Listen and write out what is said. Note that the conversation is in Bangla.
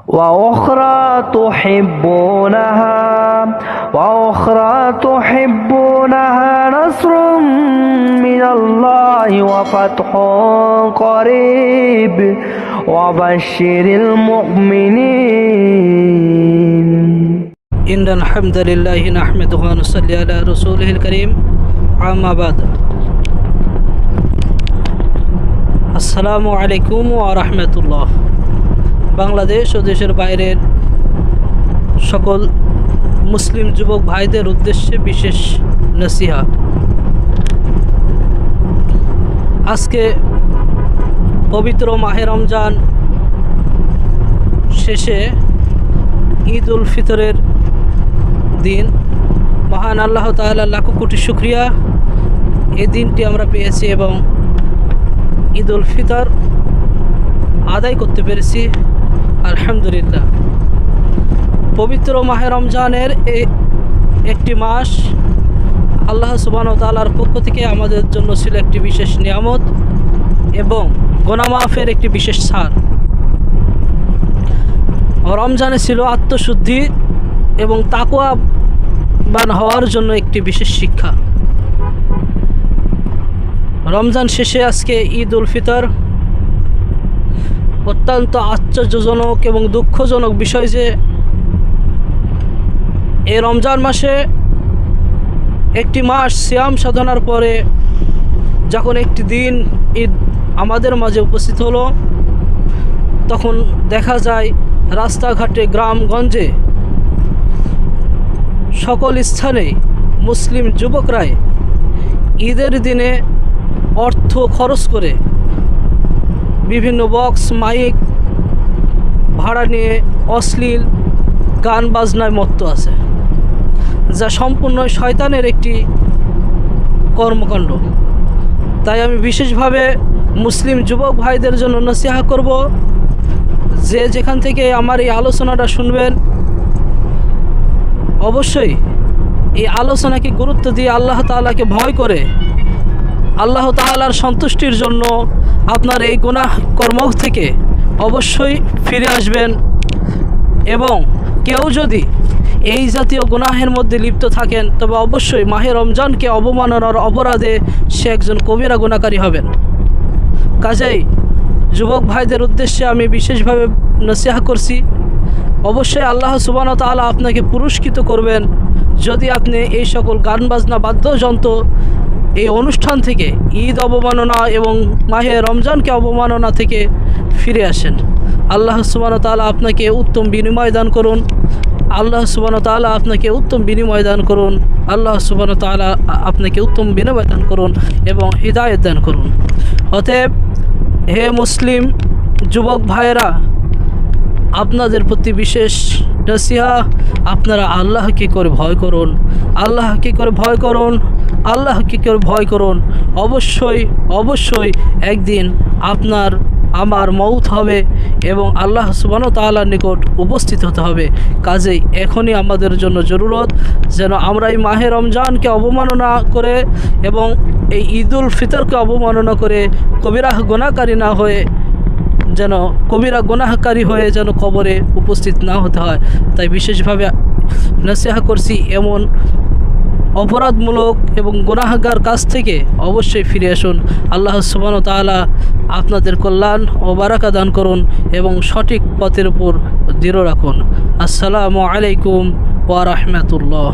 وأخرى تحبونها نصر من الله وفتح قريب وبشر المؤمنين إن الحمد لله نحمده ونصلي على رسوله الكريم أما بعد আসসালামু আলাইকুম ওয়া রাহমাতুল্লাহ। বাংলাদেশ ও দেশের বাইরের সকল মুসলিম যুবক ভাইদের উদ্দেশ্যে বিশেষ নসিহা। আজকে পবিত্র মাহে রমজান শেষে ঈদ উল ফিতরের দিন। মহান আল্লাহ তাআলা লাখো কোটি শুকরিয়া, এই দিনটি আমরা পেয়েছি এবং ঈদ উল ফিতর আদায় করতে পেরেছি, আলহামদুলিল্লাহ। পবিত্র মাহে রমজানের একটি মাস আল্লাহ সুবহানাহু ওয়া তাআলার পক্ষ থেকে আমাদের জন্য ছিল একটি বিশেষ নিয়ামত এবং গুনাহ মাফের একটি বিশেষ ছাড়। রমজানে ছিল আত্মশুদ্ধি এবং তাকওয়াবান হওয়ার জন্য একটি বিশেষ শিক্ষা। রমজান শেষে আজকে ঈদ উল ফিতর। অত্যন্ত আশ্চর্যজনক এবং দুঃখজনক বিষয় যে এই রমজান মাসে একটি মাস সিয়াম সাধনার পরে যখন একটি দিন ঈদ আমাদের মাঝে উপস্থিত হলো, তখন দেখা যায় রাস্তাঘাটে গ্রামগঞ্জে সকল স্থানে মুসলিম যুবকরাই ঈদের দিনে অর্থ খরচ করে বিভিন্ন বক্স মাইক ভাড়া নিয়ে অশ্লীল গান বাজনায় মত্ত আছে, যা সম্পূর্ণ শয়তানের একটি কর্মকাণ্ড। তাই আমি বিশেষভাবে মুসলিম যুবক ভাইদের জন্য নসিহা করব, যে যেখান থেকে আমার এই আলোচনাটা শুনবেন অবশ্যই এই আলোচনাকে গুরুত্ব দিয়ে আল্লাহ তাআলাকে ভয় করে আল্লাহ তাআলার সন্তুষ্টির জন্য আপনার এই গুনাহ কর্ম থেকে অবশ্যই ফিরে আসবেন। এবং কেউ যদি এই জাতীয় গুনাহের মধ্যে লিপ্ত থাকেন তবে অবশ্যই মাহে রমজানকে অবমাননার অপরাধে সে একজন কবিরা গুনাহকারী হবেন। কাজেই যুবক ভাইদের উদ্দেশ্যে আমি বিশেষভাবে নসিহা করছি, অবশ্যই আল্লাহ সুবহানাহু ওয়া তাআলা আপনাকে পুরস্কৃত করবেন যদি আপনি এই সকল গান বাজনা বাদ্যযন্ত্র এই অনুষ্ঠান থেকে ঈদ অবমাননা এবং মাহে রমজানকে অবমাননা থেকে ফিরে আসেন। আল্লাহ সুবহানাহু ওয়া তাআলা আপনাকে উত্তম বিনিময় দান করুন। আল্লাহ সুবহানাহু ওয়া তাআলা আপনাকে উত্তম বিনিময় দান করুন। আল্লাহ সুবহানাহু ওয়া তাআলা আপনাকে উত্তম বিনিময় দান করুন এবং হিদায়াত দান করুন। অতএব হে মুসলিম যুবক ভাইয়েরা, আপনাদের প্রতি বিশেষ নসিহা, আপনারা আল্লাহকে করে ভয় করুন, আল্লাহকে করে ভয় করুন, আল্লাহকে করে ভয় করুন। অবশ্যই অবশ্যই একদিন আপনার আমার মৌত হবে এবং আল্লাহ সুবহানাহু ওয়া তাআলার নিকট উপস্থিত হতে হবে। কাজেই এখনই আমাদের জন্য জরুরত যেন আমরা এই মাহে রমজানকে অবমাননা করে এবং এই ঈদ উল ফিতরকে অবমাননা করে কবিরা গুনাহকারী না হয়ে যেন কবিরা গুনাহকারী হয়ে যেন কবরে উপস্থিত না হতে হয়। তাই বিশেষভাবে নসিহা করছি, এমন অপরাধমূলক এবং গুনাহগার কাজ থেকে অবশ্যই ফিরে আসুন। আল্লাহ সুবহানাহু ওয়া তাআলা আপনাদের কল্যাণ ও বারাকা দান করুন এবং সঠিক পথের উপর দৃঢ় রাখুন। আসসালামু আলাইকুম ওয়া রাহমাতুল্লাহ।